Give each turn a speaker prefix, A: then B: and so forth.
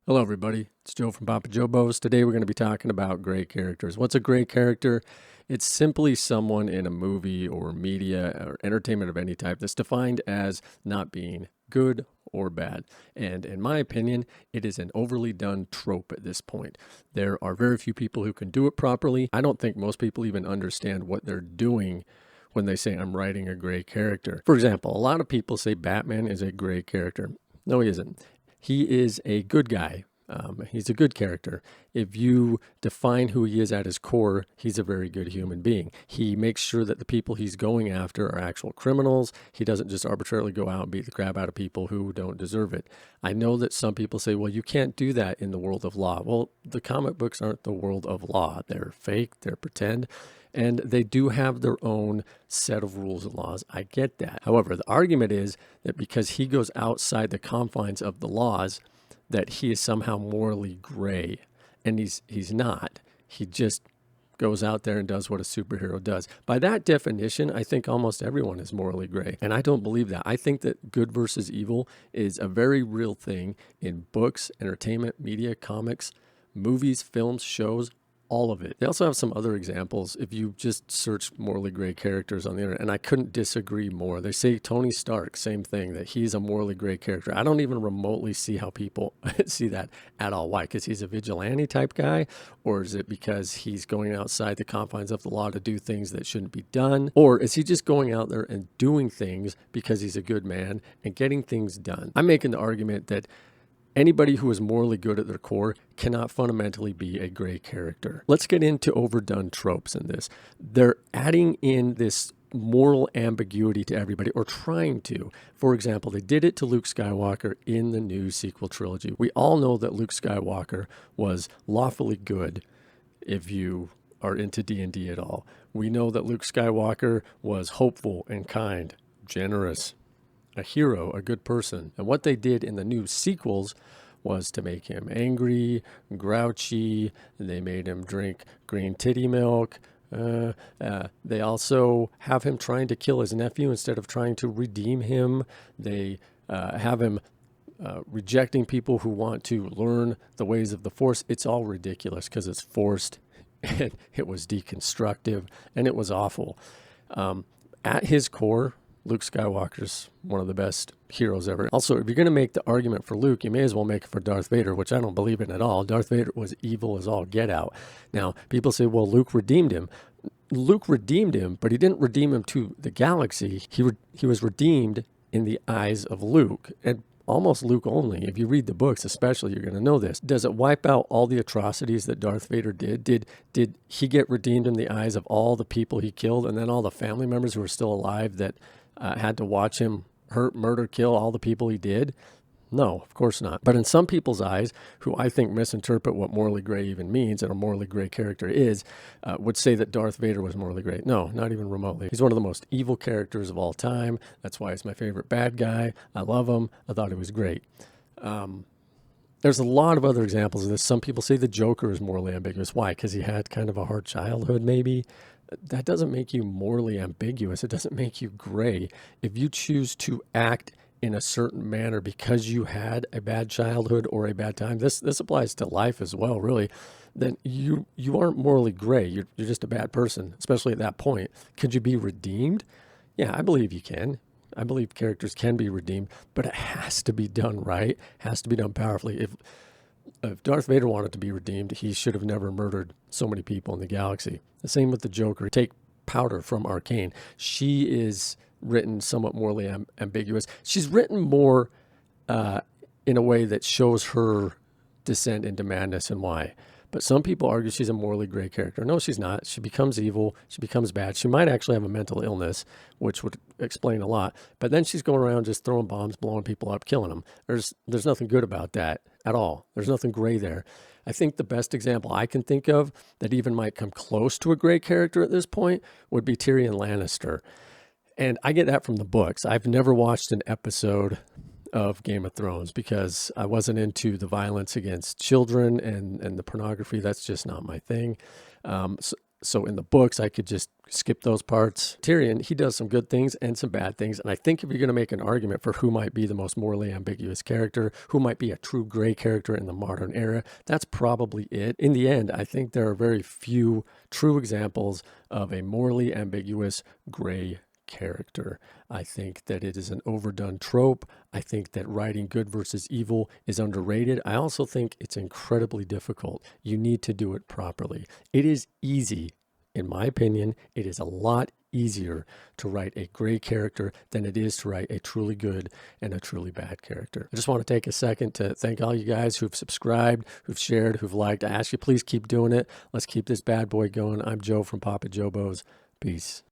A: Hello, everybody. It's Joe from Papa Jobo's. Today, we're going to be talking about great characters. What's a great character? It's simply someone in a movie or media or entertainment of any type that's defined as not being good or bad. And in my opinion, it is an overly done trope at this point. There are very few people who can do it properly. I don't think most people even understand what they're doing when they say, I'm writing a great character. For example, a lot of people say Batman is a great character. No, he isn't. He is a good guy. He's a good character. If you define who he is at his core, he's a very good human being. He makes sure that the people he's going after are actual criminals. He doesn't just arbitrarily go out and beat the crap out of people who don't deserve it. I know that some people say, well, you can't do that in the world of law. Well, the comic books aren't the world of law. They're fake, they're pretend, and they do have their own set of rules and laws. I get that. However, the argument is that because he goes outside the confines of the laws, that he is somehow morally gray. And he's not. He just goes out there and does what a superhero does. By that definition, I think almost everyone is morally gray. And I don't believe that. I think that good versus evil is a very real thing in books, entertainment, media, comics, movies, films, shows, all of it. They also have some other examples if you just search morally gray characters on the internet, and I couldn't disagree more. They say Tony Stark, same thing, that he's a morally gray character. I don't even remotely see how people see that at all. Why? Because he's a vigilante type guy? Or is it because he's going outside the confines of the law to do things that shouldn't be done? Or is he just going out there and doing things because he's a good man and getting things done? I'm making the argument that anybody who is morally good at their core cannot fundamentally be a gray character. Let's get into overdone tropes in this. They're adding in this moral ambiguity to everybody, or trying to. For example, they did it to Luke Skywalker in the new sequel trilogy. We all know that Luke Skywalker was lawfully good if you are into D&D at all. We know that Luke Skywalker was hopeful and kind, generous, a hero, a good person. And what they did in the new sequels was to make him angry, grouchy. They made him drink green titty milk. They also have him trying to kill his nephew instead of trying to redeem him. They have him rejecting people who want to learn the ways of the Force. It's all ridiculous because it's forced, and it was deconstructive, and it was awful. At his core, Luke Skywalker's one of the best heroes ever. Also, if you're going to make the argument for Luke, you may as well make it for Darth Vader, which I don't believe in at all. Darth Vader was evil as all get out. Now, people say, well, Luke redeemed him. Luke redeemed him, but he didn't redeem him to the galaxy. He was redeemed in the eyes of Luke. And almost Luke only. If you read the books, especially, you're going to know this. Does it wipe out all the atrocities that Darth Vader did? Did he get redeemed in the eyes of all the people he killed, and then all the family members who were still alive that had to watch him hurt, murder, kill all the people he did? No, of course not. But in some people's eyes, who I think misinterpret what morally gray even means and a morally gray character is, would say that Darth Vader was morally gray. No, not even remotely. He's one of the most evil characters of all time. That's why he's my favorite bad guy. I love him. I thought he was great. There's a lot of other examples of this. Some people say the Joker is morally ambiguous. Why? Because he had kind of a hard childhood, maybe. That doesn't make you morally ambiguous. It doesn't make you gray. If you choose to act in a certain manner because you had a bad childhood or a bad time, this applies to life as well, really, then you aren't morally gray. You're just a bad person, especially at that point. Could you be redeemed? Yeah, I believe you can. I believe characters can be redeemed, but it has to be done right, has to be done powerfully. If Darth Vader wanted to be redeemed, he should have never murdered so many people in the galaxy. The same with the Joker. Take Powder from Arcane. She is written somewhat morally ambiguous. She's written more in a way that shows her descent into madness and why. But some people argue she's a morally gray character. No, she's not. She becomes evil. She becomes bad. She might actually have a mental illness, which would explain a lot. But then she's going around just throwing bombs, blowing people up, killing them. There's nothing good about that at all. There's nothing gray there. I think the best example I can think of that even might come close to a gray character at this point would be Tyrion Lannister. And I get that from the books. I've never watched an episode of Game of Thrones because I wasn't into the violence against children and the pornography. That's just not my thing. So in the books, I could just skip those parts. Tyrion, he does some good things and some bad things. And I think if you're going to make an argument for who might be the most morally ambiguous character, who might be a true gray character in the modern era, that's probably it. In the end, I think there are very few true examples of a morally ambiguous gray character. I think that it is an overdone trope. I think that writing good versus evil is underrated. I also think it's incredibly difficult. You need to do it properly. It is easy, in my opinion, it is a lot easier to write a gray character than it is to write a truly good and a truly bad character. I just want to take a second to thank all you guys who've subscribed, who've shared, who've liked. I ask you, please keep doing it. Let's keep this bad boy going. I'm Joe from Papa Jobo's. Peace.